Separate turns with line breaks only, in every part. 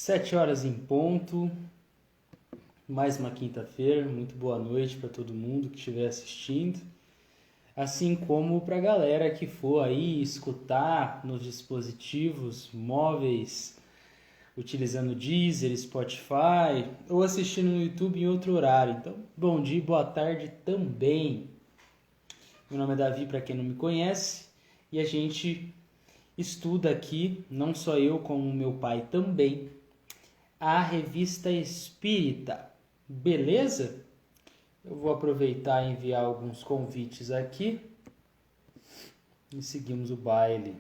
7 horas em ponto, mais uma quinta-feira, muito boa noite para todo mundo que estiver assistindo, assim como para a galera que for aí escutar nos dispositivos móveis, utilizando Deezer, Spotify, ou assistindo no YouTube em outro horário. Então, bom dia, boa tarde também. Meu nome é Davi, para quem não me conhece, e a gente estuda aqui, não só eu, como meu pai também, a Revista Espírita. Beleza? Eu vou aproveitar e enviar alguns convites aqui e seguimos o baile.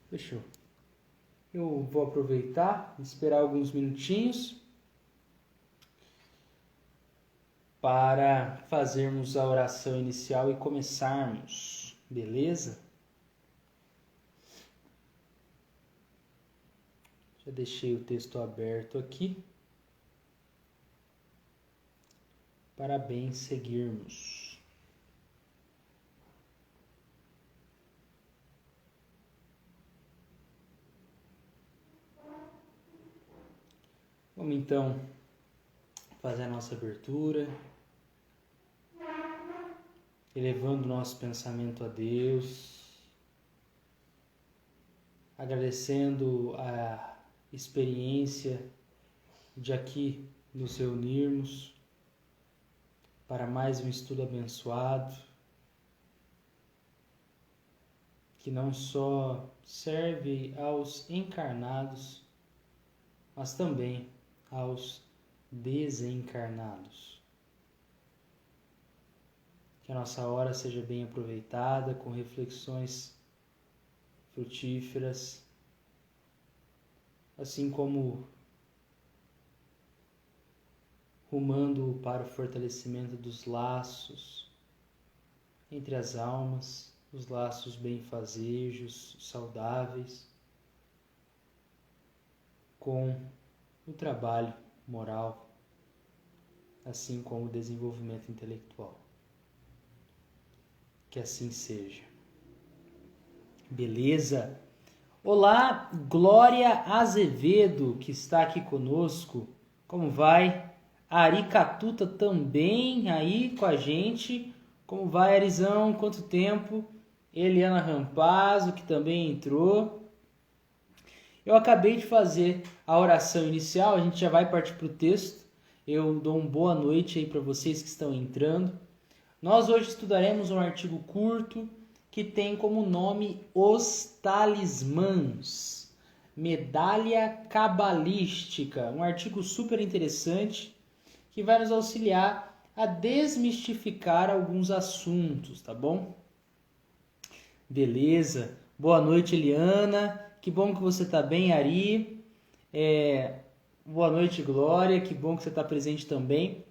Fechou. Eu vou aproveitar e esperar alguns minutinhos para fazermos a oração inicial e começarmos, beleza? Já deixei o texto aberto aqui para bem seguirmos. Vamos então fazer a nossa abertura, elevando o nosso pensamento a Deus, agradecendo a experiência de aqui nos reunirmos para mais um estudo abençoado, que não só serve aos encarnados, mas também aos desencarnados. Que a nossa hora seja bem aproveitada, com reflexões frutíferas, assim como rumando para o fortalecimento dos laços entre as almas, os laços benfazejos, saudáveis, com o trabalho moral, assim como o desenvolvimento intelectual. Que assim seja. Beleza? Olá, Glória Azevedo, que está aqui conosco. Como vai? Ari Catuta também aí com a gente. Como vai, Arizão? Quanto tempo? Eliana Rampazzo, que também entrou. Eu acabei de fazer a oração inicial, a gente já vai partir para o texto. Eu dou uma boa noite aí para vocês que estão entrando. Nós hoje estudaremos um artigo curto que tem como nome Os Talismãs, Medalha Cabalística, um artigo super interessante que vai nos auxiliar a desmistificar alguns assuntos, tá bom? Beleza. Boa noite, Eliana. Que bom que você está bem, Ari. Boa noite, Glória. Que bom que você está presente também.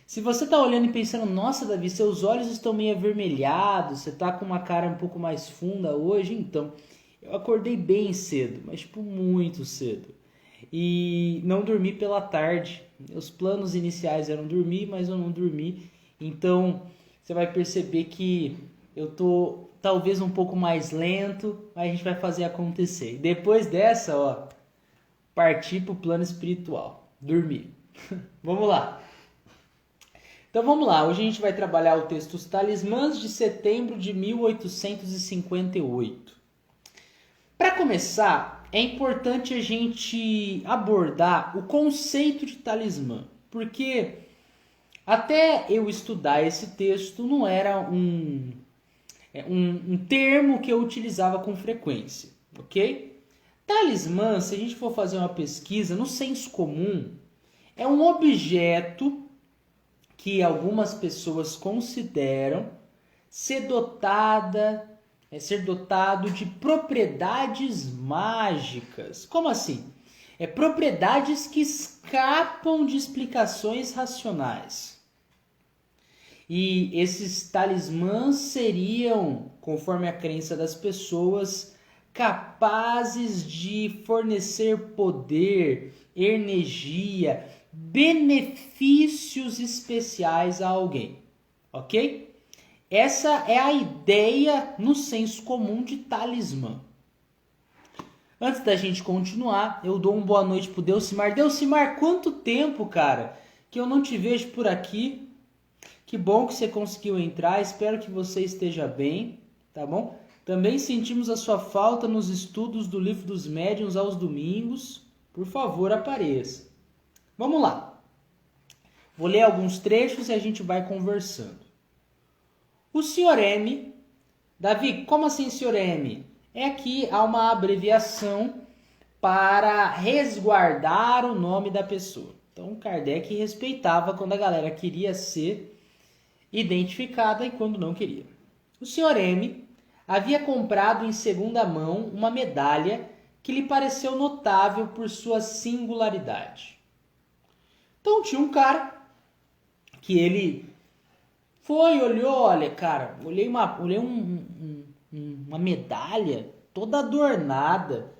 Se você está olhando e pensando, nossa, Davi, seus olhos estão meio avermelhados, você está com uma cara um pouco mais funda hoje, então, eu acordei bem cedo, mas tipo muito cedo. E não dormi pela tarde. Os planos iniciais eram dormir, mas eu não dormi. Então, você vai perceber que eu tô talvez um pouco mais lento, mas a gente vai fazer acontecer. E depois dessa, partir para o plano espiritual. Dormir. Vamos lá. Então vamos lá. Hoje a gente vai trabalhar o texto Os Talismãs de setembro de 1858. Para começar, é importante a gente abordar o conceito de talismã, porque até eu estudar esse texto não era um termo que eu utilizava com frequência, ok? Talismã, se a gente for fazer uma pesquisa, no senso comum, é um objeto que algumas pessoas consideram ser dotado de propriedades mágicas. Como assim? Propriedades que escapam de explicações racionais. E esses talismãs seriam, conforme a crença das pessoas, capazes de fornecer poder, energia, benefícios especiais a alguém, ok? Essa é a ideia no senso comum de talismã. Antes da gente continuar, eu dou uma boa noite pro Delcimar. Delcimar, quanto tempo, cara, que eu não te vejo por aqui. Que bom que você conseguiu entrar, espero que você esteja bem, tá bom? Também sentimos a sua falta nos estudos do Livro dos Médiuns aos domingos. Por favor, apareça. Vamos lá. Vou ler alguns trechos e a gente vai conversando. O Sr. M. Davi, como assim Sr. M? É que há uma abreviação para resguardar o nome da pessoa. Então, Kardec respeitava quando a galera queria ser identificada e quando não queria. O Sr. M havia comprado em segunda mão uma medalha que lhe pareceu notável por sua singularidade. Então tinha um cara que ele foi, olhou, olha, cara, olhei uma medalha toda adornada,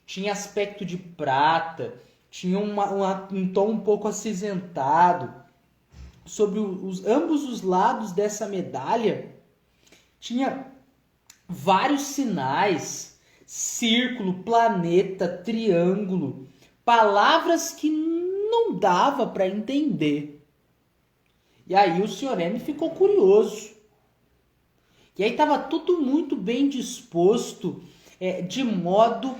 tinha aspecto de prata, tinha um tom um pouco acinzentado. Sobre ambos os lados dessa medalha tinha vários sinais, círculo, planeta, triângulo, palavras que não dava para entender. E aí o Sr. M ficou curioso. E aí estava tudo muito bem disposto, de modo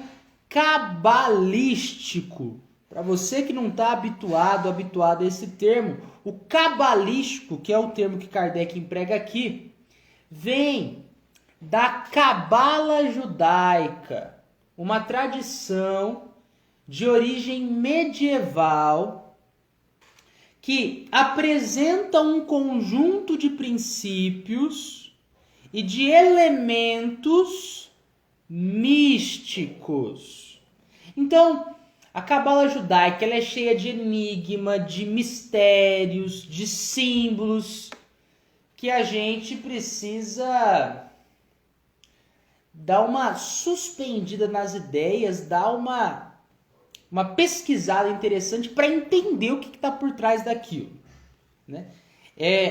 cabalístico. Para você que não está habituado a esse termo, o cabalístico, que é o termo que Kardec emprega aqui, vem da cabala judaica, uma tradição de origem medieval que apresenta um conjunto de princípios e de elementos místicos. Então, a cabala judaica ela é cheia de enigma, de mistérios, de símbolos que a gente precisa dar uma suspendida nas ideias, dar uma pesquisada interessante para entender o que está por trás daquilo, né?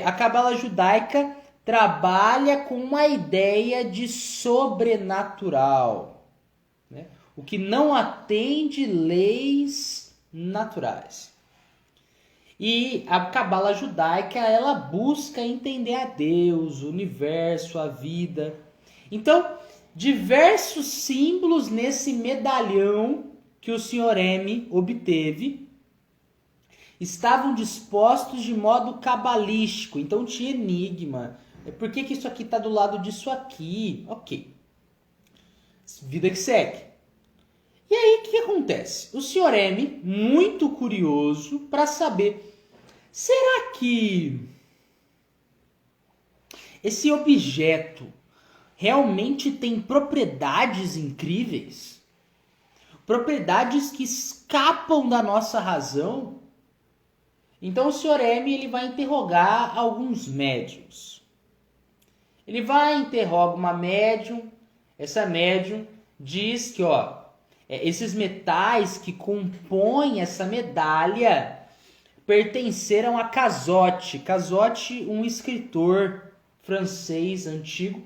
A cabala judaica trabalha com uma ideia de sobrenatural, né? O que não atende leis naturais. E a cabala judaica, ela busca entender a Deus, o universo, a vida. Então, diversos símbolos nesse medalhão que o Sr. M obteve estavam dispostos de modo cabalístico. Então tinha enigma. Por que isso aqui está do lado disso aqui? Ok. Vida que segue. E aí, o que acontece? O Sr. M, muito curioso para saber, será que esse objeto realmente tem propriedades incríveis? Propriedades que escapam da nossa razão? Então o Sr. M ele vai interrogar alguns médiuns. Ele vai interrogar uma médium, essa médium diz que esses metais que compõem essa medalha pertenceram a Cazotte. Cazotte, um escritor francês antigo.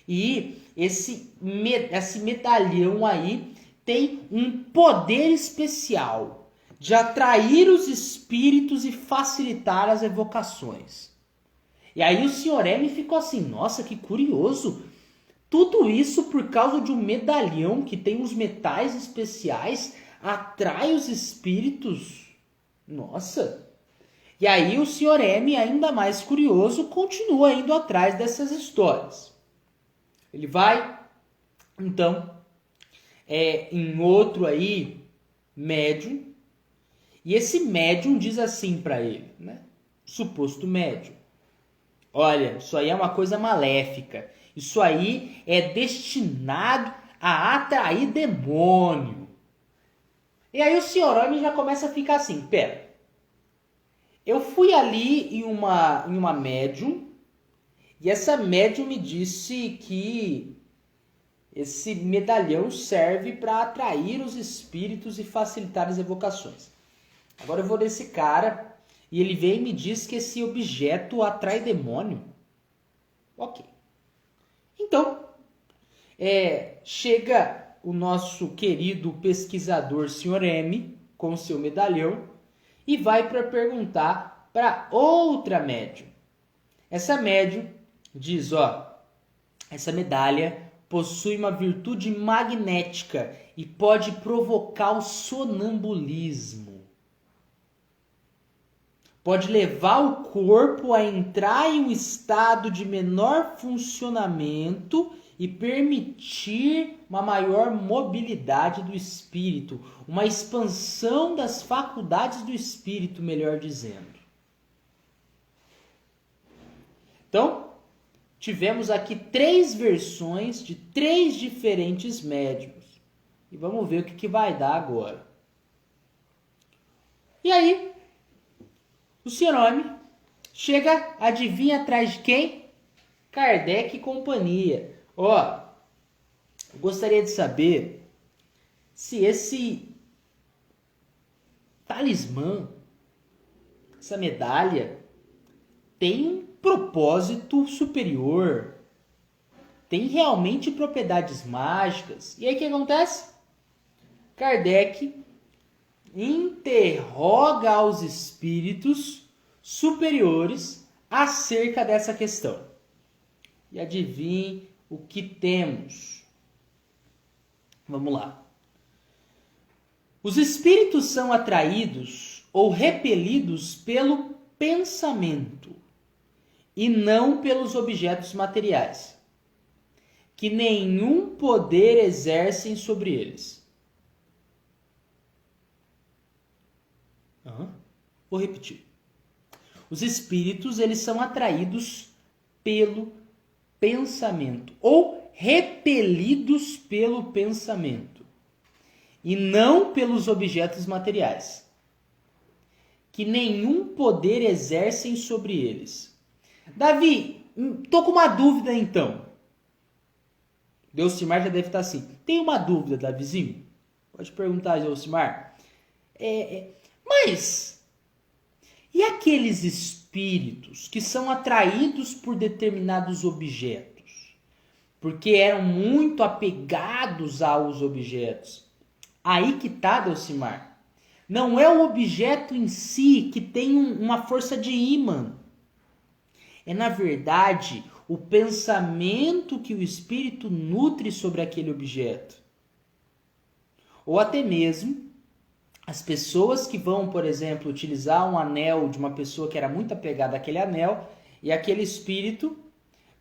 E esse medalhão aí tem um poder especial de atrair os espíritos e facilitar as evocações. E aí o Sr. M ficou assim, nossa, que curioso. Tudo isso por causa de um medalhão que tem uns metais especiais, atrai os espíritos. Nossa! E aí o Sr. M, ainda mais curioso, continua indo atrás dessas histórias. Ele vai, então, em outro aí, médium, e esse médium diz assim para ele, né? Suposto médium. Olha, isso aí é uma coisa maléfica. Isso aí é destinado a atrair demônio. E aí o Sr. M já começa a ficar assim, pera. Eu fui ali em uma médium, e essa médium me disse que esse medalhão serve para atrair os espíritos e facilitar as evocações. Agora eu vou nesse cara e ele vem e me diz que esse objeto atrai demônio. Ok. Então, chega o nosso querido pesquisador Sr. M com seu medalhão e vai para perguntar para outra médium. Essa médium diz, essa medalha possui uma virtude magnética e pode provocar o sonambulismo. Pode levar o corpo a entrar em um estado de menor funcionamento e permitir uma maior mobilidade do espírito, uma expansão das faculdades do espírito, melhor dizendo. Então, tivemos aqui 3 versões de 3 diferentes médiuns. E vamos ver o que vai dar agora. E aí, o Sr. chega, adivinha atrás de quem? Kardec e companhia. Eu gostaria de saber se esse talismã, essa medalha, tem um propósito superior, tem realmente propriedades mágicas. E aí o que acontece? Kardec interroga aos espíritos superiores acerca dessa questão. E adivinhe o que temos. Vamos lá. Os espíritos são atraídos ou repelidos pelo pensamento e não pelos objetos materiais, que nenhum poder exercem sobre eles. Vou repetir. Os espíritos, eles são atraídos pelo pensamento ou repelidos pelo pensamento e não pelos objetos materiais, que nenhum poder exercem sobre eles. Davi, tô com uma dúvida então. Delcimar já deve estar assim. Tem uma dúvida, Davizinho? Pode perguntar, Delcimar. Mas, e aqueles espíritos que são atraídos por determinados objetos? Porque eram muito apegados aos objetos. Aí que tá, Delcimar. Não é o objeto em si que tem uma força de ímã. É, na verdade, o pensamento que o espírito nutre sobre aquele objeto. Ou até mesmo as pessoas que vão, por exemplo, utilizar um anel de uma pessoa que era muito apegada àquele anel, e aquele espírito,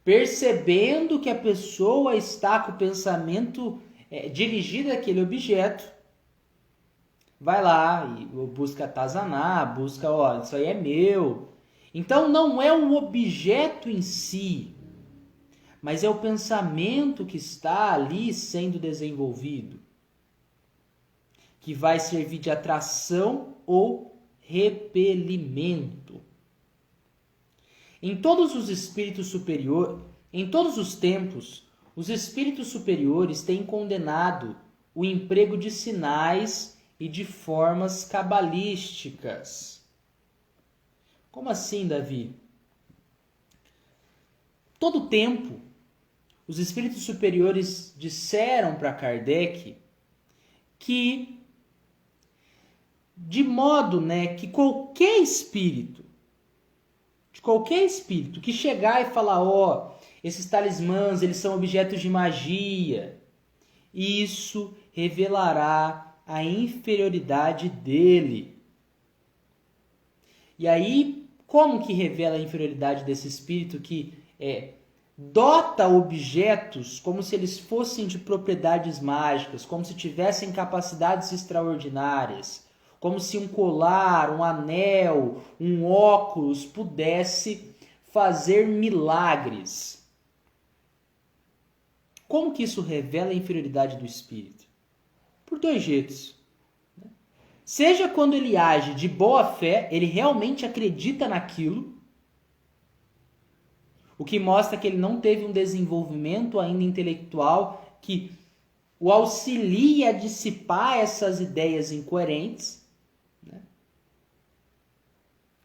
percebendo que a pessoa está com o pensamento dirigido àquele objeto, vai lá e busca atazanar, busca, isso aí é meu. Então não é o objeto em si, mas é o pensamento que está ali sendo desenvolvido, que vai servir de atração ou repelimento. Em todos os espíritos superiores, em todos os tempos, os espíritos superiores têm condenado o emprego de sinais e de formas cabalísticas. Como assim, Davi? Todo tempo, os espíritos superiores disseram para Kardec que, de modo que qualquer espírito que chegar e falar, esses talismãs, eles são objetos de magia, isso revelará a inferioridade dele. E aí, como que revela a inferioridade desse espírito que dota objetos como se eles fossem de propriedades mágicas, como se tivessem capacidades extraordinárias, como se um colar, um anel, um óculos pudesse fazer milagres? Como que isso revela a inferioridade do espírito? Por 2 jeitos. seja quando ele age de boa fé, ele realmente acredita naquilo, o que mostra que ele não teve um desenvolvimento ainda intelectual que o auxilia a dissipar essas ideias incoerentes, né?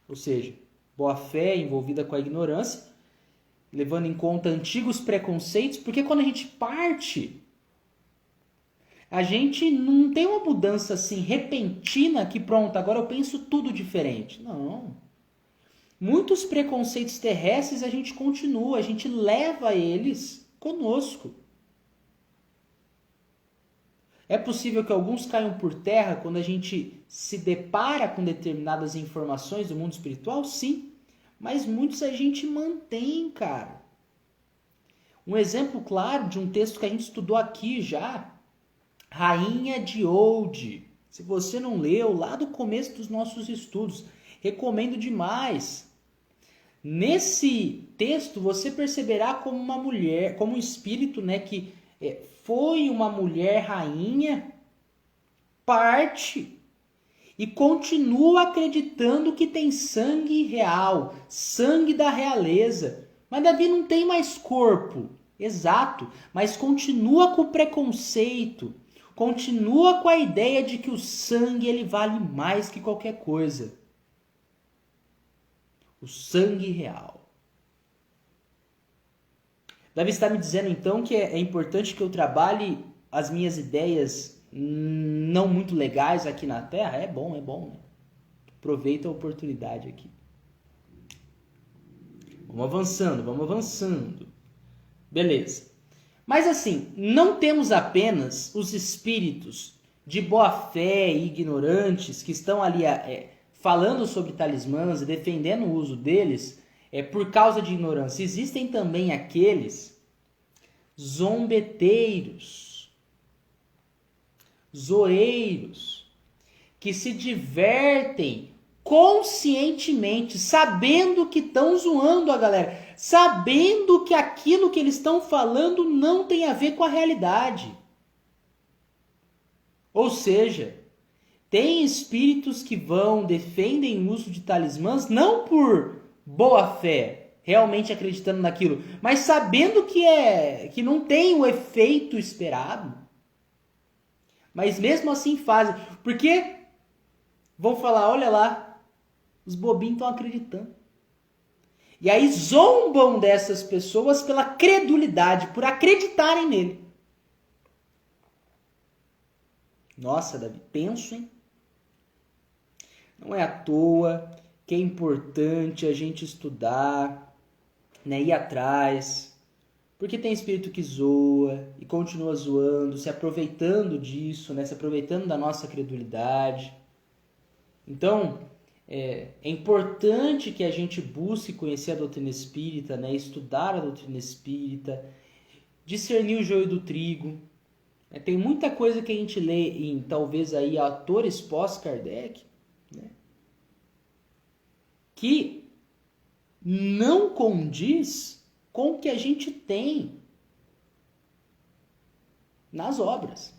Ou seja, boa fé envolvida com a ignorância, levando em conta antigos preconceitos, porque quando a gente parte, a gente não tem uma mudança assim repentina que pronto, agora eu penso tudo diferente. Não. Muitos preconceitos terrestres a gente continua, a gente leva eles conosco. É possível que alguns caiam por terra quando a gente se depara com determinadas informações do mundo espiritual? Sim. Mas muitos a gente mantém, cara. Um exemplo claro de um texto que a gente estudou aqui já. Rainha de Oude. Se você não leu, lá do começo dos nossos estudos, recomendo demais. Nesse texto você perceberá como uma mulher, como um espírito, né, que foi uma mulher rainha, parte e continua acreditando que tem sangue real, sangue da realeza. Mas Davi não tem mais corpo, exato, mas continua com o preconceito, continua com a ideia de que o sangue ele vale mais que qualquer coisa. O sangue real. Davi está me dizendo então que é importante que eu trabalhe as minhas ideias não muito legais aqui na Terra? É bom, né? Aproveita a oportunidade aqui. Vamos avançando. Beleza. Mas assim, não temos apenas os espíritos de boa fé e ignorantes que estão ali falando sobre talismãs e defendendo o uso deles por causa de ignorância. Existem também aqueles zombeteiros, zoeiros, que se divertem conscientemente, sabendo que estão zoando a galera, sabendo que aquilo que eles estão falando não tem a ver com a realidade. Ou seja, tem espíritos que defendem o uso de talismãs não por boa fé, realmente acreditando naquilo, mas sabendo que não tem o efeito esperado. Mas mesmo assim fazem, porque vão falar, olha lá, os bobinhos estão acreditando. E aí zombam dessas pessoas pela credulidade, por acreditarem nele. Nossa, Davi, penso, hein? Não é à toa que é importante a gente estudar, né, ir atrás, porque tem espírito que zoa e continua zoando, se aproveitando disso, né, se aproveitando da nossa credulidade. Então, é importante que a gente busque conhecer a doutrina espírita, né, estudar a doutrina espírita, discernir o joio do trigo. Tem muita coisa que a gente lê em talvez aí autores pós-Kardec, né, que não condiz com o que a gente tem nas obras.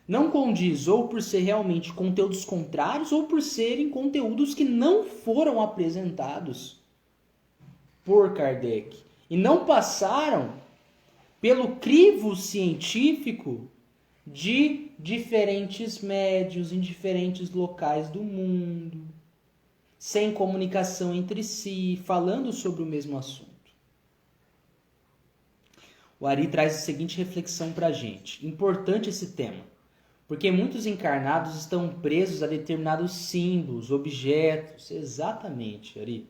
Não condiz ou por ser realmente conteúdos contrários ou por serem conteúdos que não foram apresentados por Kardec e não passaram pelo crivo científico de diferentes médios em diferentes locais do mundo, sem comunicação entre si, falando sobre o mesmo assunto. O Ari traz a seguinte reflexão para a gente. Importante esse tema, porque muitos encarnados estão presos a determinados símbolos, objetos, exatamente, Ari,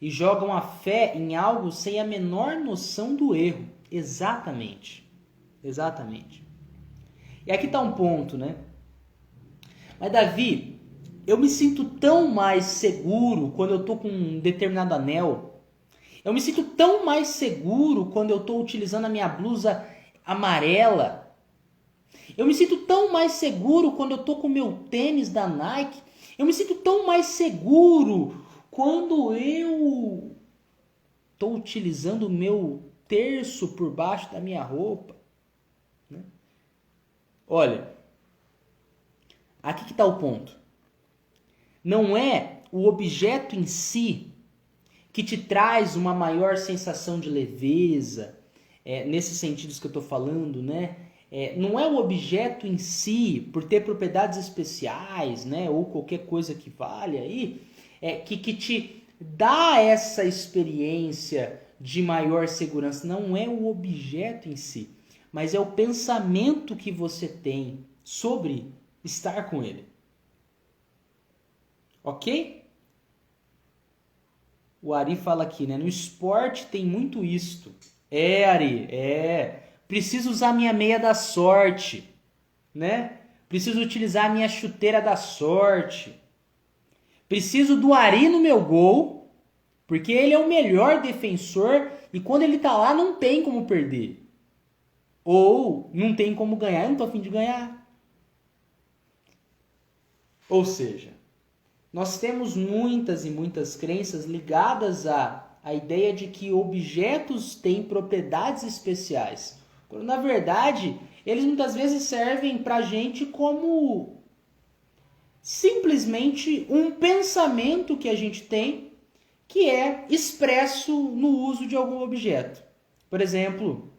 e jogam a fé em algo sem a menor noção do erro, exatamente. E aqui está um ponto, né? Mas Davi, eu me sinto tão mais seguro quando eu estou com um determinado anel. Eu me sinto tão mais seguro quando eu estou utilizando a minha blusa amarela. Eu me sinto tão mais seguro quando eu estou com o meu tênis da Nike. Eu me sinto tão mais seguro quando eu estou utilizando o meu terço por baixo da minha roupa. Né? Olha, aqui que está o ponto. Não é o objeto em si que te traz uma maior sensação de leveza, nesses sentidos que eu estou falando, né? Não é o objeto em si, por ter propriedades especiais, né? Ou qualquer coisa que valha aí, que te dá essa experiência de maior segurança. Não é o objeto em si, mas é o pensamento que você tem sobre estar com ele. Ok? O Ari fala aqui, né? No esporte tem muito isto. Ari, preciso usar minha meia da sorte, né? Preciso utilizar a minha chuteira da sorte. Preciso do Ari no meu gol, porque ele é o melhor defensor e quando ele tá lá não tem como perder. Ou não tem como ganhar, eu não tô a fim de ganhar. Ou seja, nós temos muitas e muitas crenças ligadas à ideia de que objetos têm propriedades especiais. Quando, na verdade, eles muitas vezes servem para a gente como simplesmente um pensamento que a gente tem que é expresso no uso de algum objeto. Por exemplo,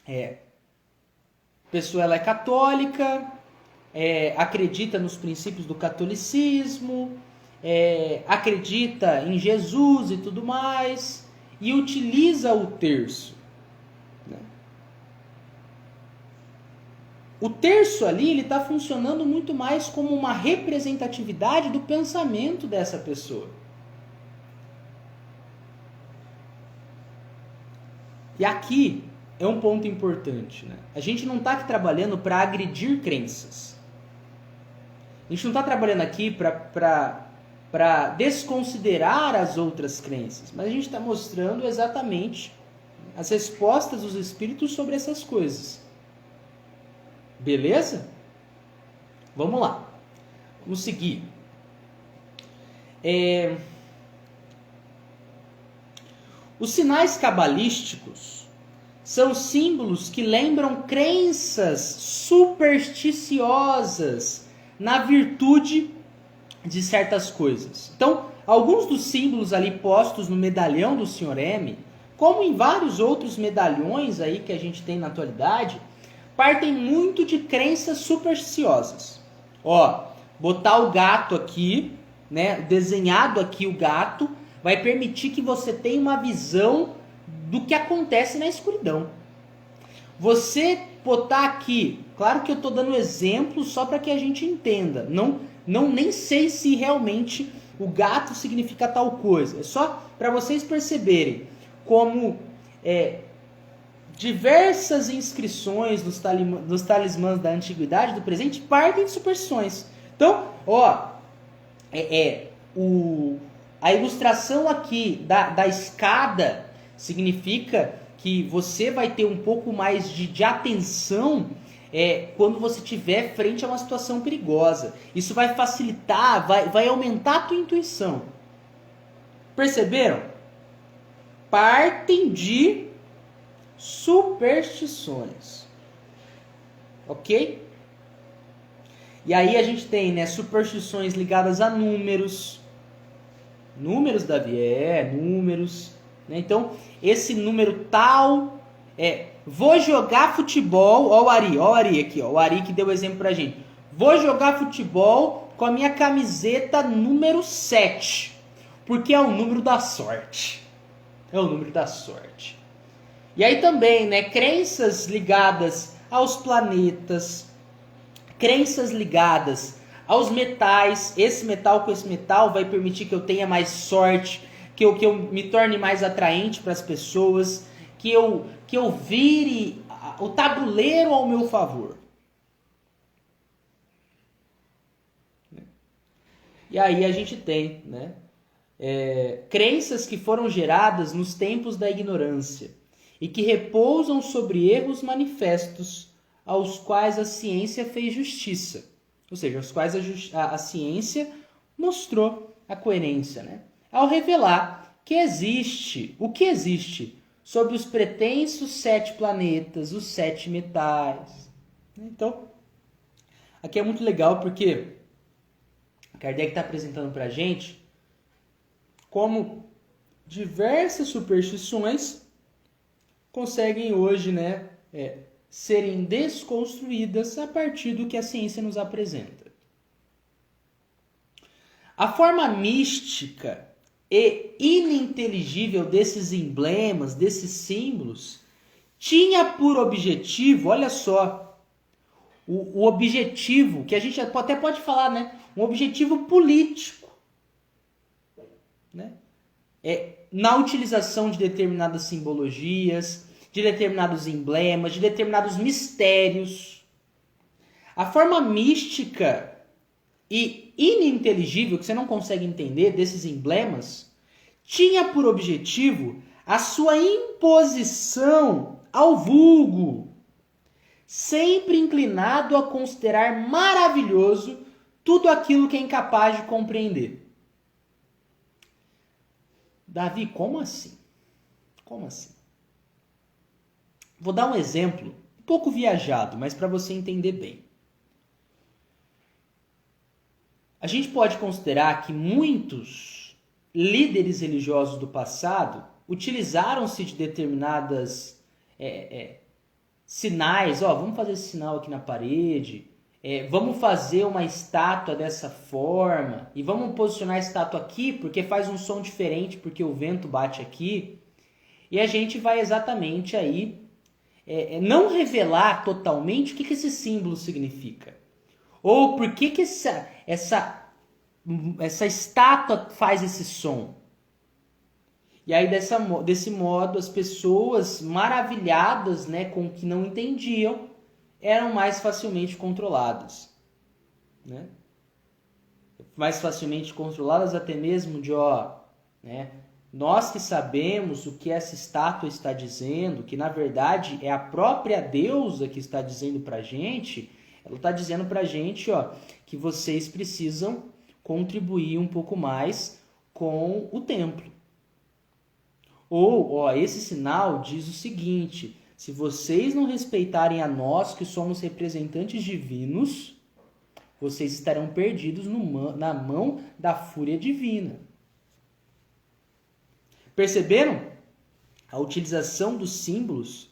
a pessoa ela é católica, acredita nos princípios do catolicismo, acredita em Jesus e tudo mais, e utiliza o terço. Né? O terço ali ele está funcionando muito mais como uma representatividade do pensamento dessa pessoa. E aqui é um ponto importante. Né? A gente não está aqui trabalhando para agredir crenças. A gente não está trabalhando aqui para desconsiderar as outras crenças, mas a gente está mostrando exatamente as respostas dos espíritos sobre essas coisas. Beleza? Vamos lá. Vamos seguir. Os sinais cabalísticos são símbolos que lembram crenças supersticiosas na virtude de certas coisas. Então, alguns dos símbolos ali postos no medalhão do Sr. M, como em vários outros medalhões aí que a gente tem na atualidade, partem muito de crenças supersticiosas. Botar o gato aqui, né, desenhado aqui o gato, vai permitir que você tenha uma visão do que acontece na escuridão. Você botar aqui, claro que eu estou dando exemplo só para que a gente entenda, nem sei se realmente o gato significa tal coisa, é só para vocês perceberem como diversas inscrições dos talismãs da antiguidade do presente partem de superstições. Então, a ilustração aqui da escada significa que você vai ter um pouco mais de atenção quando você estiver frente a uma situação perigosa. Isso vai facilitar, vai aumentar a tua intuição. Perceberam? Partem de superstições. Ok? E aí a gente tem, né, superstições ligadas a números. Números, Davi? Números. Né? Então, esse número tal... vou jogar futebol... Ó o Ari aqui, ó. O Ari que deu o exemplo pra gente. Vou jogar futebol com a minha camiseta número 7. Porque é o número da sorte. É o número da sorte. E aí também, né, crenças ligadas aos planetas, crenças ligadas aos metais. Esse metal com esse metal vai permitir que eu tenha mais sorte, que eu me torne mais atraente para as pessoas, que eu vire o tabuleiro ao meu favor. E aí a gente tem, né, crenças que foram geradas nos tempos da ignorância e que repousam sobre erros manifestos aos quais a ciência fez justiça. Ou seja, aos quais a ciência mostrou a coerência, né? Ao revelar que existe, o que existe sobre os pretensos 7 planetas, os 7 metais. Então, aqui é muito legal porque Kardec está apresentando para a gente como diversas superstições conseguem hoje, né, serem desconstruídas a partir do que a ciência nos apresenta. A forma mística e ininteligível desses emblemas, desses símbolos, tinha por objetivo, olha só, o objetivo, que a gente até pode falar, né, um objetivo político, né? Na utilização de determinadas simbologias, de determinados emblemas, de determinados mistérios. A forma mística e ininteligível, que você não consegue entender, desses emblemas, tinha por objetivo a sua imposição ao vulgo, sempre inclinado a considerar maravilhoso tudo aquilo que é incapaz de compreender. Davi, como assim? Como assim? Vou dar um exemplo, um pouco viajado, mas para você entender bem. A gente pode considerar que muitos líderes religiosos do passado utilizaram-se de determinadas sinais. Vamos fazer esse sinal aqui na parede, vamos fazer uma estátua dessa forma, e vamos posicionar a estátua aqui porque faz um som diferente, porque o vento bate aqui. E a gente vai exatamente aí não revelar totalmente o que esse símbolo significa. Ou por que essa estátua faz esse som. E aí, desse modo, as pessoas maravilhadas, né, com o que não entendiam, eram mais facilmente controladas. Né? Mais facilmente controladas até mesmo de, né, nós que sabemos o que essa estátua está dizendo, que na verdade é a própria deusa que está dizendo pra gente, ela está dizendo pra gente, que vocês precisam contribuir um pouco mais com o templo. Ou, esse sinal diz o seguinte: se vocês não respeitarem a nós, que somos representantes divinos, vocês estarão perdidos na mão da fúria divina. Perceberam a utilização dos símbolos,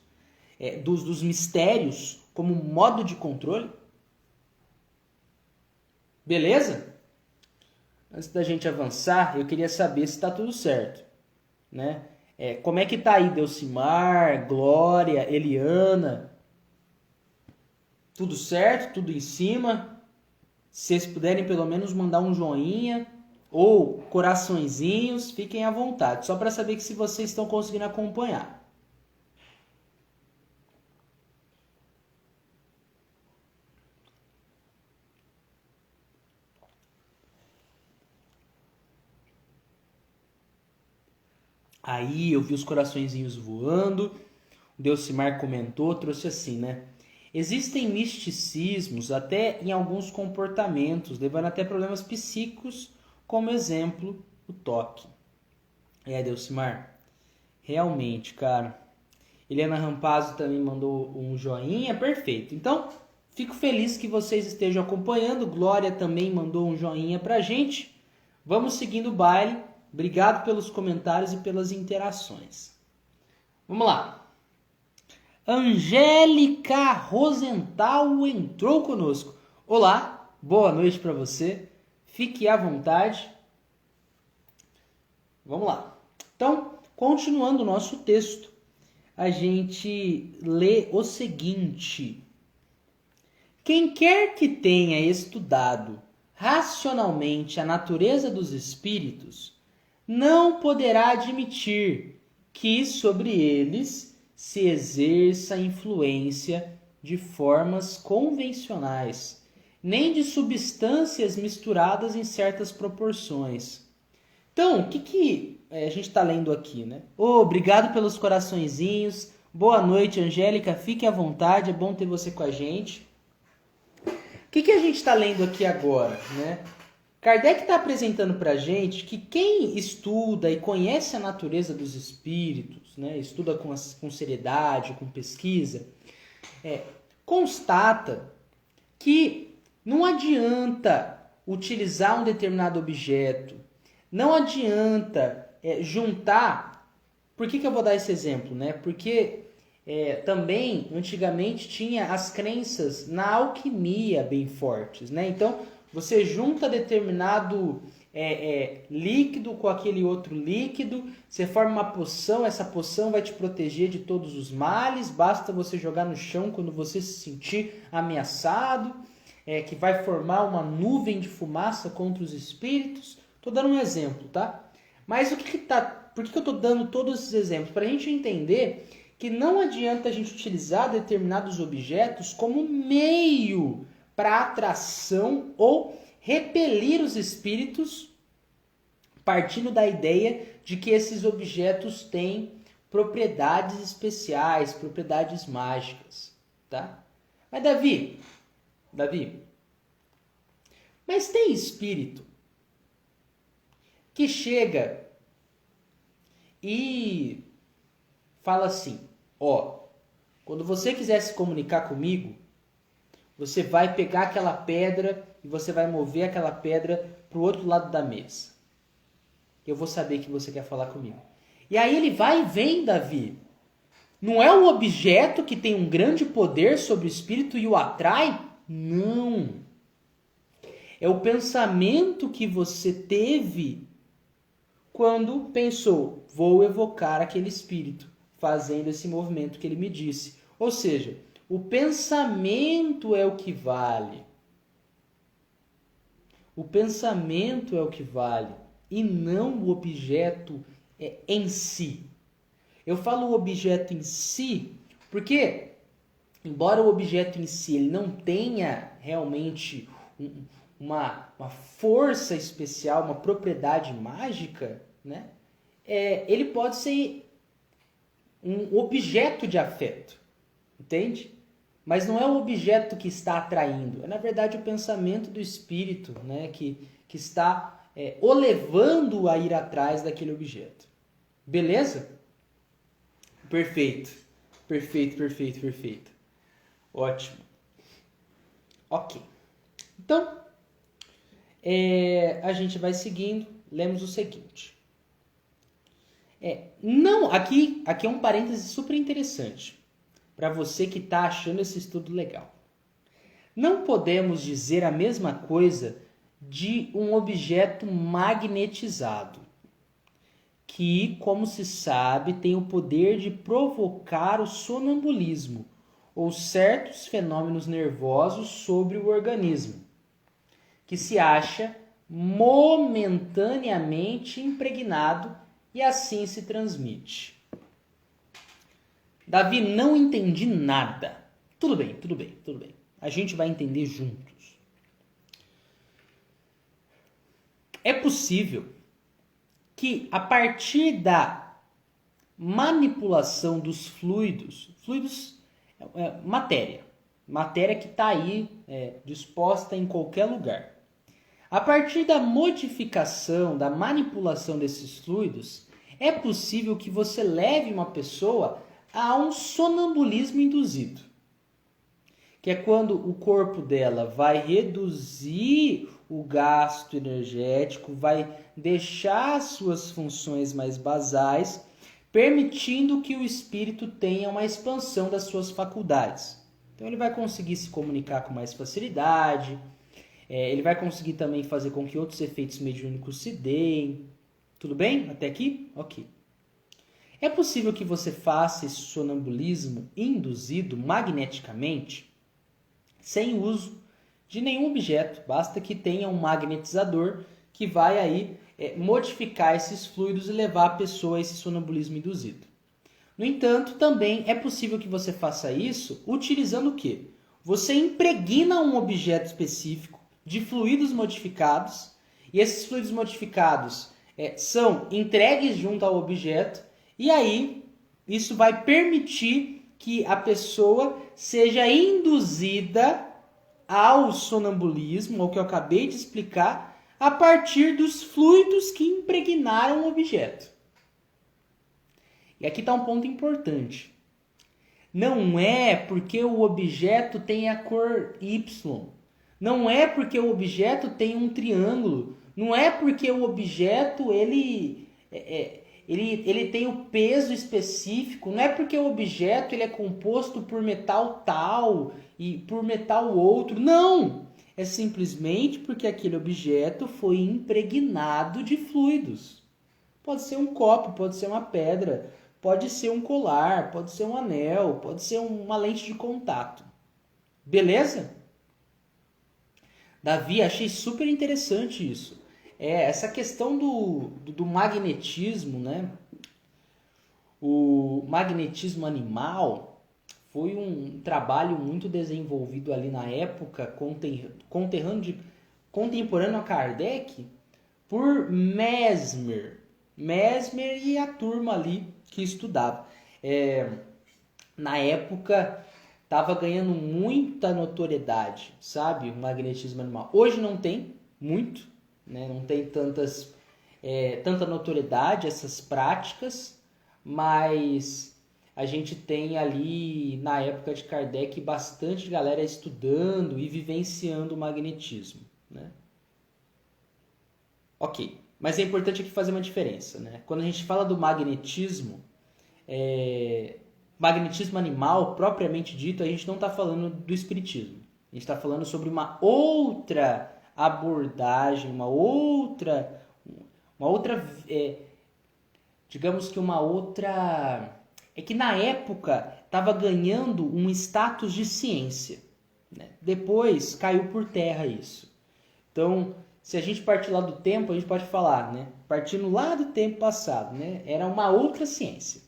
dos mistérios, como modo de controle? Beleza? Antes da gente avançar, eu queria saber se está tudo certo, né? Como é que tá aí Delcimar, Glória, Eliana? Tudo certo? Tudo em cima? Se vocês puderem pelo menos mandar um joinha ou coraçõezinhos, fiquem à vontade, só para saber que se vocês estão conseguindo acompanhar. Aí eu vi os coraçõezinhos voando, o Delcimar comentou, trouxe assim, né? Existem misticismos até em alguns comportamentos, levando até problemas psíquicos, como exemplo, o toque. Delcimar, realmente, cara. Eliana Rampazzo também mandou um joinha, perfeito. Então, fico feliz que vocês estejam acompanhando. Glória também mandou um joinha pra gente. Vamos seguindo o baile. Obrigado pelos comentários e pelas interações. Vamos lá. Angélica Rosenthal entrou conosco. Olá, boa noite para você. Fique à vontade. Vamos lá. Então, continuando o nosso texto, a gente lê o seguinte: quem quer que tenha estudado racionalmente a natureza dos espíritos não poderá admitir que sobre eles se exerça influência de formas convencionais, nem de substâncias misturadas em certas proporções. Então, o que a gente está lendo aqui, né? Obrigado pelos coraçõezinhos. Boa noite, Angélica. Fique à vontade, é bom ter você com a gente. O que a gente está lendo aqui agora, né? Kardec está apresentando para a gente que quem estuda e conhece a natureza dos espíritos, né, estuda com seriedade, com pesquisa, constata que não adianta utilizar um determinado objeto, não adianta juntar. Por que eu vou dar esse exemplo, né? Porque também, antigamente, tinha as crenças na alquimia bem fortes, né? Então, você junta determinado líquido com aquele outro líquido, você forma uma poção, essa poção vai te proteger de todos os males, basta você jogar no chão quando você se sentir ameaçado, que vai formar uma nuvem de fumaça contra os espíritos. Estou dando um exemplo, tá? Mas por que eu estou dando todos esses exemplos? Para a gente entender que não adianta a gente utilizar determinados objetos como meio para atração ou repelir os espíritos, partindo da ideia de que esses objetos têm propriedades especiais, propriedades mágicas, tá? Mas Davi, mas tem espírito que chega e fala assim, quando você quiser se comunicar comigo, você vai pegar aquela pedra e você vai mover aquela pedra para o outro lado da mesa. Eu vou saber que você quer falar comigo. E aí ele vai e vem, Davi. Não é o objeto que tem um grande poder sobre o espírito e o atrai? Não. É o pensamento que você teve quando pensou, vou evocar aquele espírito, fazendo esse movimento que ele me disse. Ou seja, o pensamento é o que vale. O pensamento é o que vale e não o objeto em si. Eu falo o objeto em si porque, embora o objeto em si ele não tenha realmente uma força especial, uma propriedade mágica, né? Ele pode ser um objeto de afeto, entende? Mas não é o objeto que está atraindo, é na verdade o pensamento do espírito, né, que está o levando a ir atrás daquele objeto. Beleza? Perfeito. Ótimo. Ok. Então, a gente vai seguindo, lemos o seguinte. Aqui é um parêntese super interessante para você que está achando esse estudo legal. Não podemos dizer a mesma coisa de um objeto magnetizado, que, como se sabe, tem o poder de provocar o sonambulismo ou certos fenômenos nervosos sobre o organismo, que se acha momentaneamente impregnado e assim se transmite. Davi, não entendi nada. Tudo bem. A gente vai entender juntos. É possível que a partir da manipulação dos fluidos matéria que está aí disposta em qualquer lugar. A partir da modificação, da manipulação desses fluidos, é possível que você leve uma pessoa a um sonambulismo induzido, que é quando o corpo dela vai reduzir o gasto energético, vai deixar suas funções mais basais, permitindo que o espírito tenha uma expansão das suas faculdades. Então ele vai conseguir se comunicar com mais facilidade, ele vai conseguir também fazer com que outros efeitos mediúnicos se deem. Tudo bem? Até aqui? Ok. É possível que você faça esse sonambulismo induzido magneticamente sem uso de nenhum objeto, basta que tenha um magnetizador que vai aí modificar esses fluidos e levar a pessoa a esse sonambulismo induzido. No entanto, também é possível que você faça isso utilizando o quê? Você impregna um objeto específico de fluidos modificados e esses fluidos modificados são entregues junto ao objeto e aí isso vai permitir que a pessoa seja induzida ao sonambulismo, ao que eu acabei de explicar, a partir dos fluidos que impregnaram o objeto. E aqui está um ponto importante. Não é porque o objeto tem a cor Y, Não é porque o objeto tem um triângulo. Não é porque o objeto ele tem o peso específico. Não é porque o objeto ele é composto por metal tal e por metal outro. Não! É simplesmente porque aquele objeto foi impregnado de fluidos. Pode ser um copo, pode ser uma pedra, pode ser um colar, pode ser um anel, pode ser uma lente de contato. Beleza? Davi, achei super interessante isso. Essa questão do magnetismo, né? O magnetismo animal foi um trabalho muito desenvolvido ali na época, contemporâneo a Kardec, por Mesmer. Mesmer e a turma ali que estudava. Na época estava ganhando muita notoriedade, sabe? O magnetismo animal. Hoje não tem muito, né? Não tem tanta notoriedade essas práticas, mas a gente tem ali, na época de Kardec, bastante galera estudando e vivenciando o magnetismo, né? Ok, mas é importante aqui fazer uma diferença, né? Quando a gente fala do magnetismo animal, propriamente dito, a gente não está falando do espiritismo. A gente está falando sobre uma outra abordagem, digamos que uma outra... É que na época estava ganhando um status de ciência, né? Depois caiu por terra isso. Então, se a gente partir lá do tempo, a gente pode falar, né? Partindo lá do tempo passado, né? Era uma outra ciência.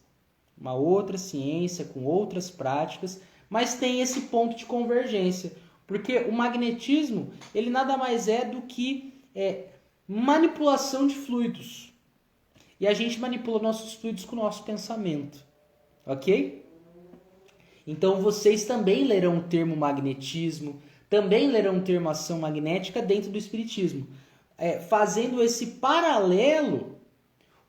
Uma outra ciência com outras práticas, mas tem esse ponto de convergência. Porque o magnetismo, ele nada mais é do que manipulação de fluidos. E a gente manipula nossos fluidos com o nosso pensamento. Ok? Então vocês também lerão o termo magnetismo, também lerão o termo ação magnética dentro do espiritismo, fazendo esse paralelo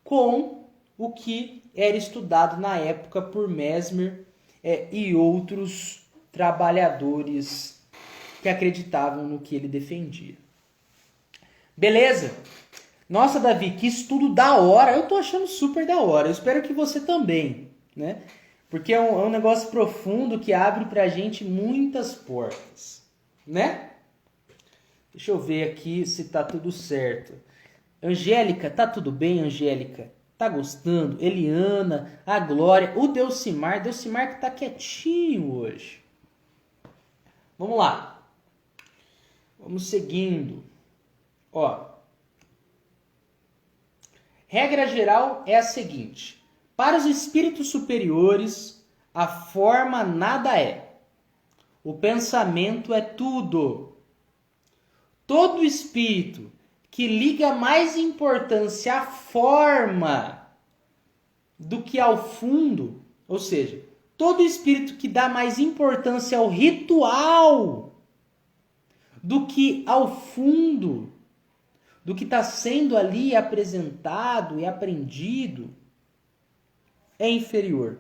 com o que era estudado na época por Mesmer e outros trabalhadores que acreditavam no que ele defendia. Beleza? Nossa, Davi, que estudo da hora. Eu tô achando super da hora. Eu espero que você também, né? Porque é um negócio profundo que abre pra gente muitas portas, né? Deixa eu ver aqui se tá tudo certo. Angélica, tá tudo bem, Angélica? Tá gostando? Eliana, a Glória, o Delcimar que tá quietinho hoje. Vamos lá. Vamos seguindo. Ó. Regra geral é a seguinte: para os espíritos superiores, a forma nada é. O pensamento é tudo. Todo espírito que liga mais importância à forma do que ao fundo, ou seja, todo espírito que dá mais importância ao ritual do que ao fundo, do que está sendo ali apresentado e aprendido, é inferior.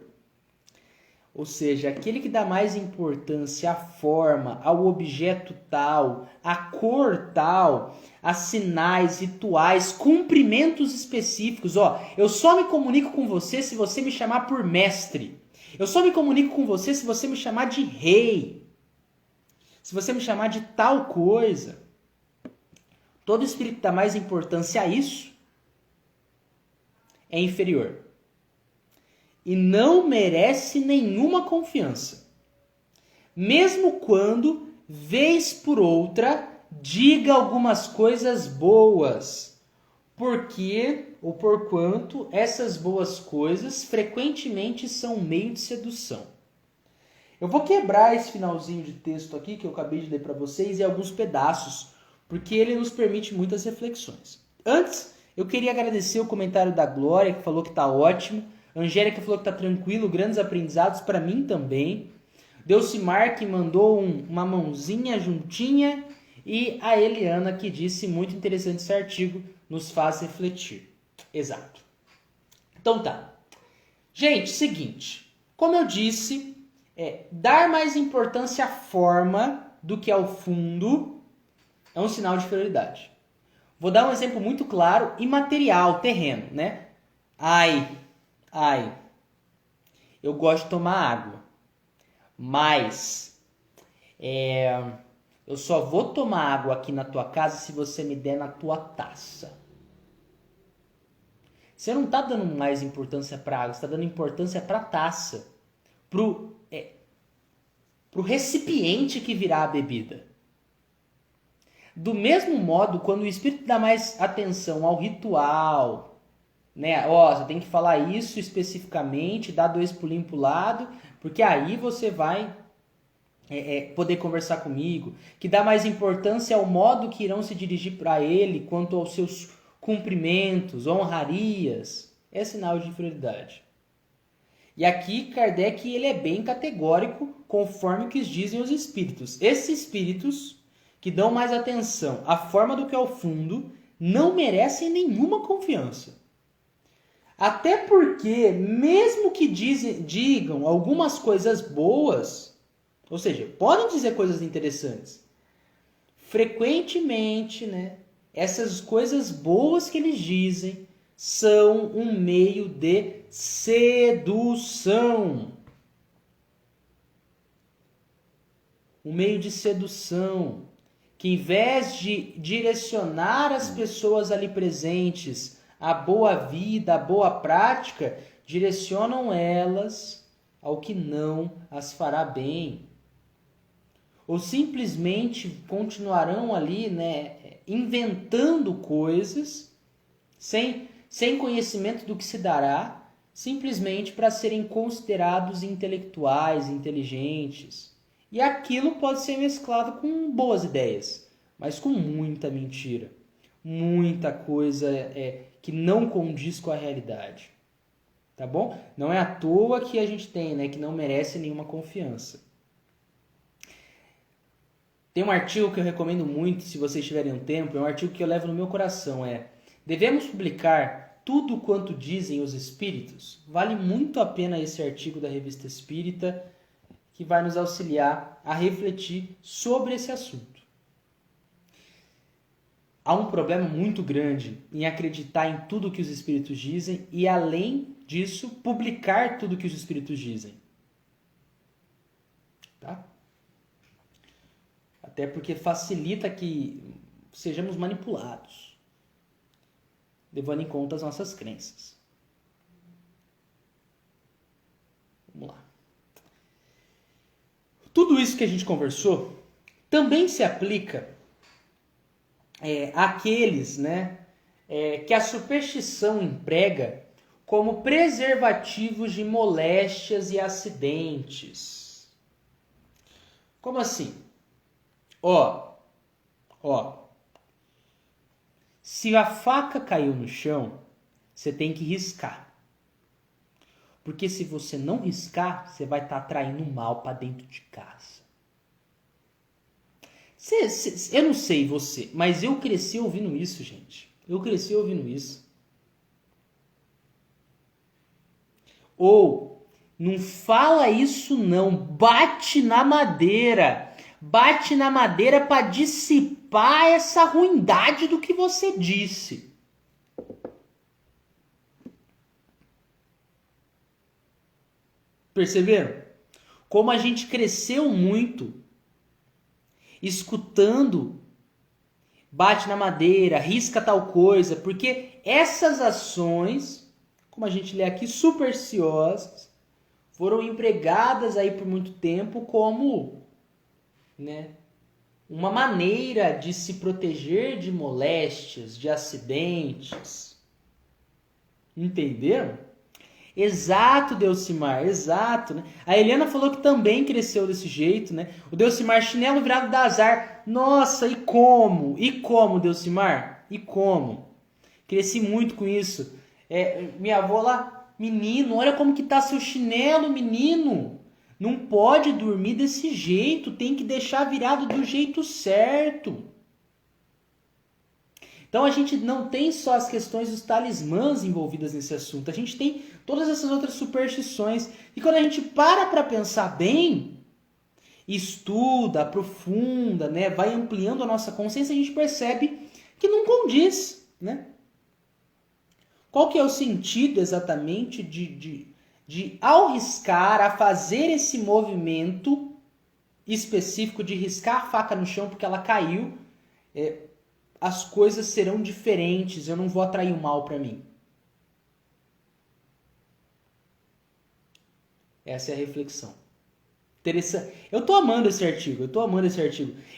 Ou seja, aquele que dá mais importância à forma, ao objeto tal, à cor tal, a sinais, rituais, cumprimentos específicos. Eu só me comunico com você se você me chamar por mestre. Eu só me comunico com você se você me chamar de rei. Se você me chamar de tal coisa. Todo espírito que dá mais importância a isso é inferior. E não merece nenhuma confiança. Mesmo quando, vez por outra, diga algumas coisas boas. Porque ou porquanto essas boas coisas frequentemente são meio de sedução. Eu vou quebrar esse finalzinho de texto aqui que eu acabei de ler para vocês em alguns pedaços, porque ele nos permite muitas reflexões. Antes, eu queria agradecer o comentário da Glória, que falou que está ótimo. Angélica falou que está tranquilo, grandes aprendizados para mim também. Delcimar que mandou uma mãozinha juntinha. E a Eliana que disse muito interessante esse artigo, nos faz refletir. Exato. Então tá. Gente, seguinte. Como eu disse, dar mais importância à forma do que ao fundo é um sinal de inferioridade. Vou dar um exemplo muito claro e material, terreno, né? Ai, eu gosto de tomar água, mas eu só vou tomar água aqui na tua casa se você me der na tua taça. Você não está dando mais importância para a água, você está dando importância para a taça, pro recipiente que virá a bebida. Do mesmo modo, quando o espírito dá mais atenção ao ritual, né? Você tem que falar isso especificamente, dar 2 pulinhos pro lado, porque aí você vai poder conversar comigo, que dá mais importância ao modo que irão se dirigir para ele, quanto aos seus cumprimentos, honrarias, é sinal de inferioridade. E aqui Kardec ele é bem categórico, conforme o que dizem os espíritos. Esses espíritos que dão mais atenção à forma do que ao fundo não merecem nenhuma confiança. Até porque, mesmo que digam algumas coisas boas, ou seja, podem dizer coisas interessantes, frequentemente, né, essas coisas boas que eles dizem são um meio de sedução. Um meio de sedução que, em vez de direcionar as pessoas ali presentes à boa vida, à boa prática, direcionam elas ao que não as fará bem. Ou simplesmente continuarão ali, né, inventando coisas sem conhecimento do que se dará, simplesmente para serem considerados intelectuais, inteligentes. E aquilo pode ser mesclado com boas ideias, mas com muita mentira. Muita coisa que não condiz com a realidade. Tá bom? Não é à toa que a gente tem, né, que não merece nenhuma confiança. Tem um artigo que eu recomendo muito, se vocês tiverem um tempo, é um artigo que eu levo no meu coração, devemos publicar tudo quanto dizem os espíritos? Vale muito a pena esse artigo da Revista Espírita, que vai nos auxiliar a refletir sobre esse assunto. Há um problema muito grande em acreditar em tudo que os espíritos dizem e, além disso, publicar tudo que os espíritos dizem. Tá? Até porque facilita que sejamos manipulados, levando em conta as nossas crenças. Vamos lá. Tudo isso que a gente conversou também se aplica àqueles, né, que a superstição emprega como preservativos de moléstias e acidentes. Como assim? Se a faca caiu no chão, você tem que riscar. Porque se você não riscar, você vai estar atraindo mal para dentro de casa. Eu não sei você, mas eu cresci ouvindo isso, gente. Eu cresci ouvindo isso. Ou, não fala isso não, bate na madeira. Bate na madeira para dissipar essa ruindade do que você disse. Perceberam? Como a gente cresceu muito escutando bate na madeira, risca tal coisa, porque essas ações, como a gente lê aqui, supersticiosas, foram empregadas aí por muito tempo como, né, uma maneira de se proteger de moléstias, de acidentes. Entenderam? Exato, Delcimar, exato, né? A Helena falou que também cresceu desse jeito, né? O Delcimar, chinelo virado da azar. Nossa, e como? E como, Delcimar? E como? Cresci muito com isso. Minha avó lá, menino, olha como que tá seu chinelo, menino. Não pode dormir desse jeito, tem que deixar virado do jeito certo. Então a gente não tem só as questões dos talismãs envolvidas nesse assunto, a gente tem todas essas outras superstições. E quando a gente para pensar bem, estuda, aprofunda, né, vai ampliando a nossa consciência, a gente percebe que não condiz, né? Qual que é o sentido exatamente de ao riscar, a fazer esse movimento específico de riscar a faca no chão porque ela caiu, as coisas serão diferentes, eu não vou atrair o mal para mim. Essa é a reflexão. Interessante. Eu tô amando esse artigo,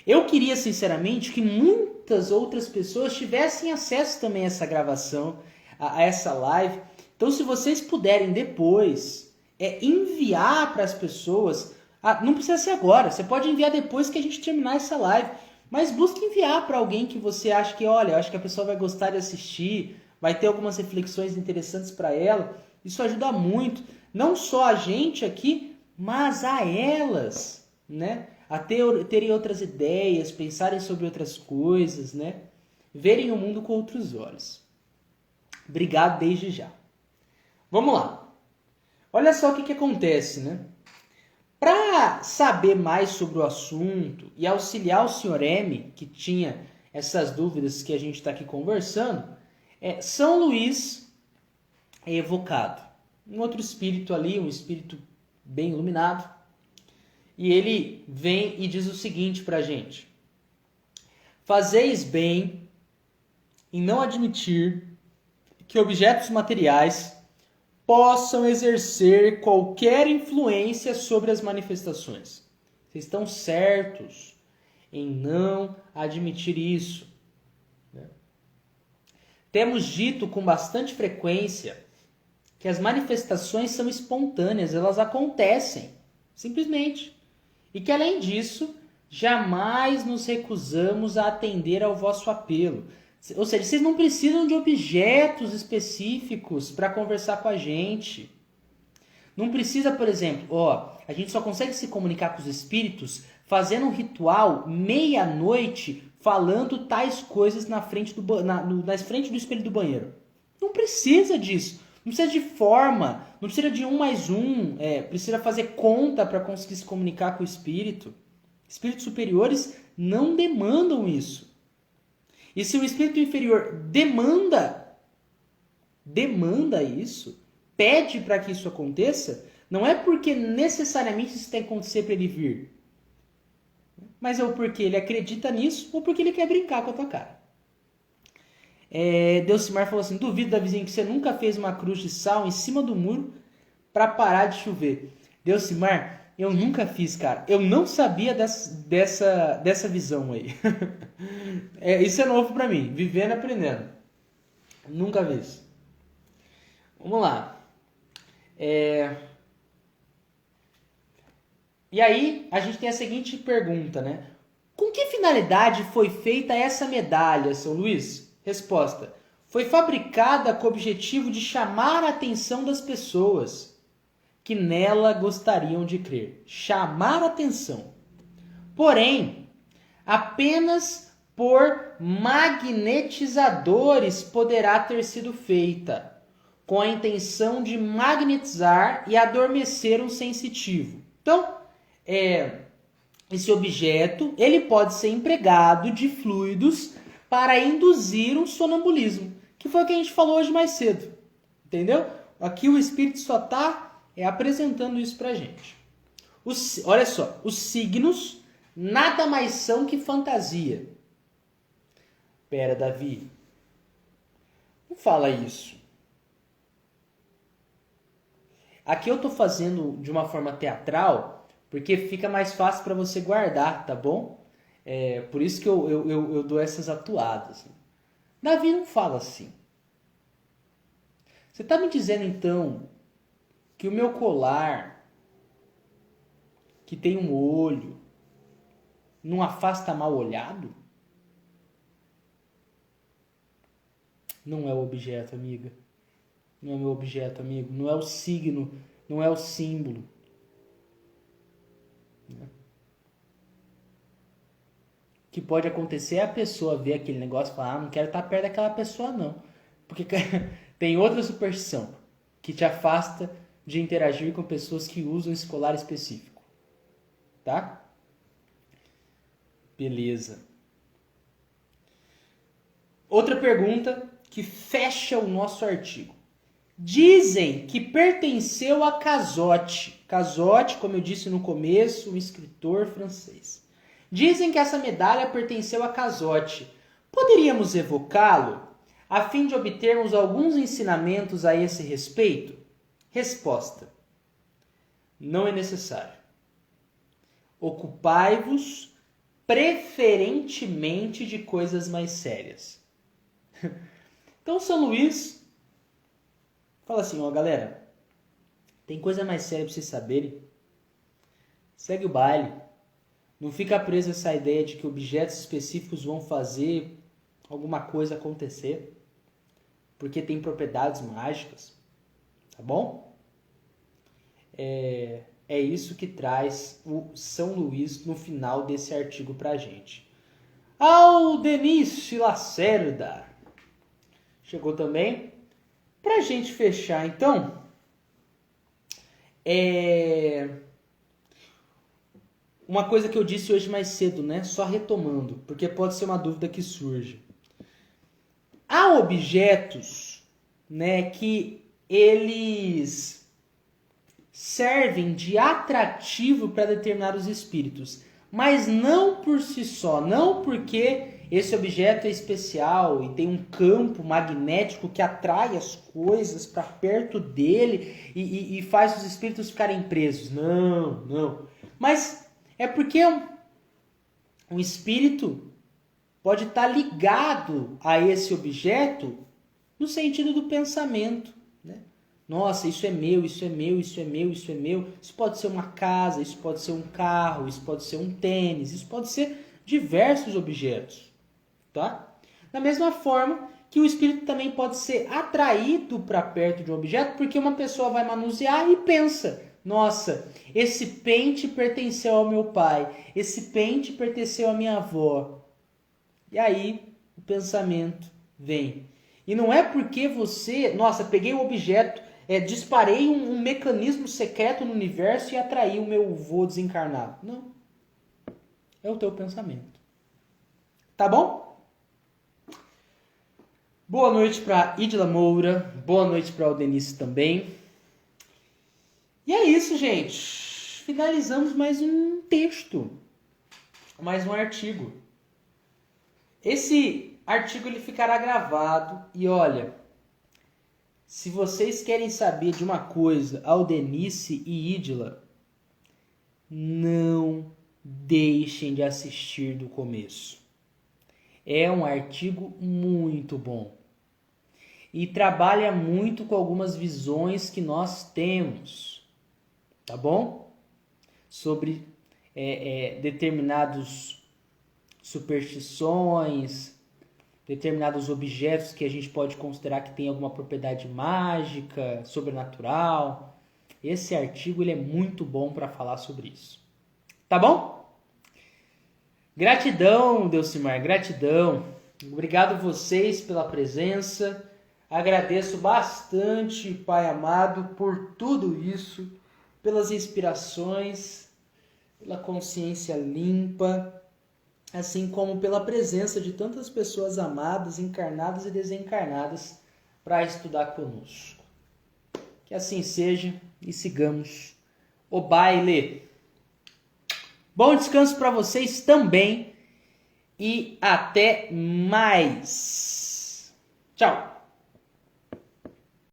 Eu queria, sinceramente, que muitas outras pessoas tivessem acesso também a essa gravação, a essa live. Então, se vocês puderem depois enviar para as pessoas, não precisa ser agora, você pode enviar depois que a gente terminar essa live, mas busque enviar para alguém que você acha que, olha, eu acho que a pessoa vai gostar de assistir, vai ter algumas reflexões interessantes para ela. Isso ajuda muito, não só a gente aqui, mas a elas, né? A terem outras ideias, pensarem sobre outras coisas, né? Verem o mundo com outros olhos. Obrigado desde já. Vamos lá. Olha só o que acontece, né? Para saber mais sobre o assunto e auxiliar o Sr. M, que tinha essas dúvidas que a gente está aqui conversando, São Luís é evocado. Um outro espírito ali, um espírito bem iluminado, e ele vem e diz o seguinte para a gente: fazeis bem em não admitir que objetos materiais possam exercer qualquer influência sobre as manifestações. Vocês estão certos em não admitir isso. Temos dito com bastante frequência que as manifestações são espontâneas, elas acontecem, simplesmente. E que, além disso, jamais nos recusamos a atender ao vosso apelo. Ou seja, vocês não precisam de objetos específicos para conversar com a gente. Não precisa, por exemplo, a gente só consegue se comunicar com os espíritos fazendo um ritual meia-noite, falando tais coisas na frente na frente do espelho do banheiro. Não precisa disso. Não precisa de forma, não precisa de 1 mais 1, precisa fazer conta para conseguir se comunicar com o espírito. Espíritos superiores não demandam isso. E se o espírito inferior demanda isso, pede para que isso aconteça, não é porque necessariamente isso tem que acontecer para ele vir, mas é porque ele acredita nisso ou porque ele quer brincar com a tua cara. Delcimar falou assim: duvido, Davizinho, que você nunca fez uma cruz de sal em cima do muro para parar de chover. Delcimar, eu nunca fiz, cara. Eu não sabia dessa visão aí. Isso é novo para mim. Vivendo e aprendendo. Nunca vi isso. Vamos lá. E aí, a gente tem a seguinte pergunta, né? Com que finalidade foi feita essa medalha, São Luís? Resposta: foi fabricada com o objetivo de chamar a atenção das pessoas que nela gostariam de crer. Chamar a atenção. Porém, apenas por magnetizadores poderá ter sido feita, com a intenção de magnetizar e adormecer um sensitivo. Então, esse objeto ele pode ser empregado de fluidos para induzir um sonambulismo, que foi o que a gente falou hoje mais cedo. Entendeu? Aqui o Espírito só está apresentando isso para a gente. Olha só, os signos nada mais são que fantasia. Pera, Davi, não fala isso. Aqui eu estou fazendo de uma forma teatral, porque fica mais fácil para você guardar, tá bom? Por isso que eu dou essas atuadas. Davi não fala assim. Você está me dizendo, então, que o meu colar, que tem um olho, não afasta mal olhado? Não é o objeto, amiga. Não é meu objeto, amigo. Não é o signo, não é o símbolo. O que pode acontecer é a pessoa ver aquele negócio e falar: não quero estar perto daquela pessoa, não. Porque tem outra superstição que te afasta de interagir com pessoas que usam esse colar específico. Tá? Beleza. Outra pergunta que fecha o nosso artigo. Dizem que pertenceu a Cazotte. Cazotte, como eu disse no começo, um escritor francês. Dizem que essa medalha pertenceu a Cazotte. Poderíamos evocá-lo a fim de obtermos alguns ensinamentos a esse respeito? Resposta: não é necessário. Ocupai-vos preferentemente de coisas mais sérias. Então São Luís fala assim, ó galera, tem coisa mais séria para vocês saberem. Segue o baile. Não fica preso a essa ideia de que objetos específicos vão fazer alguma coisa acontecer, porque tem propriedades mágicas, tá bom? É isso que traz o São Luís no final desse artigo pra gente. Ao Denis Lacerda chegou também. Pra gente fechar, então, uma coisa que eu disse hoje mais cedo, né? Só retomando, porque pode ser uma dúvida que surge. Há objetos, né, que eles servem de atrativo para determinados espíritos, mas não por si só, não porque esse objeto é especial e tem um campo magnético que atrai as coisas para perto dele e faz os espíritos ficarem presos. Não. Mas é porque um espírito pode estar ligado a esse objeto no sentido do pensamento, né? Nossa, isso é meu, isso é meu, isso é meu, isso é meu. Isso pode ser uma casa, isso pode ser um carro, isso pode ser um tênis, isso pode ser diversos objetos, tá? Da mesma forma que o espírito também pode ser atraído para perto de um objeto porque uma pessoa vai manusear e pensa: nossa, esse pente pertenceu ao meu pai, esse pente pertenceu à minha avó. E aí o pensamento vem. E não é porque você, nossa, peguei o objeto, disparei um mecanismo secreto no universo e atraí o meu vô desencarnado. Não. É o teu pensamento. Tá bom? Boa noite para Idila Moura. Boa noite para o Denise também. E é isso, gente. Finalizamos mais um texto. Mais um artigo. Esse artigo ele ficará gravado e olha, se vocês querem saber de uma coisa, Aldenice e Idila, não deixem de assistir do começo. É um artigo muito bom e trabalha muito com algumas visões que nós temos, tá bom? Sobre determinados superstições, determinados objetos que a gente pode considerar que tem alguma propriedade mágica, sobrenatural. Esse artigo ele é muito bom para falar sobre isso. Tá bom? Gratidão, Delcimar, gratidão. Obrigado vocês pela presença. Agradeço bastante, Pai amado, por tudo isso, pelas inspirações, pela consciência limpa, assim como pela presença de tantas pessoas amadas, encarnadas e desencarnadas para estudar conosco. Que assim seja e sigamos o baile. Bom descanso para vocês também e até mais. Tchau!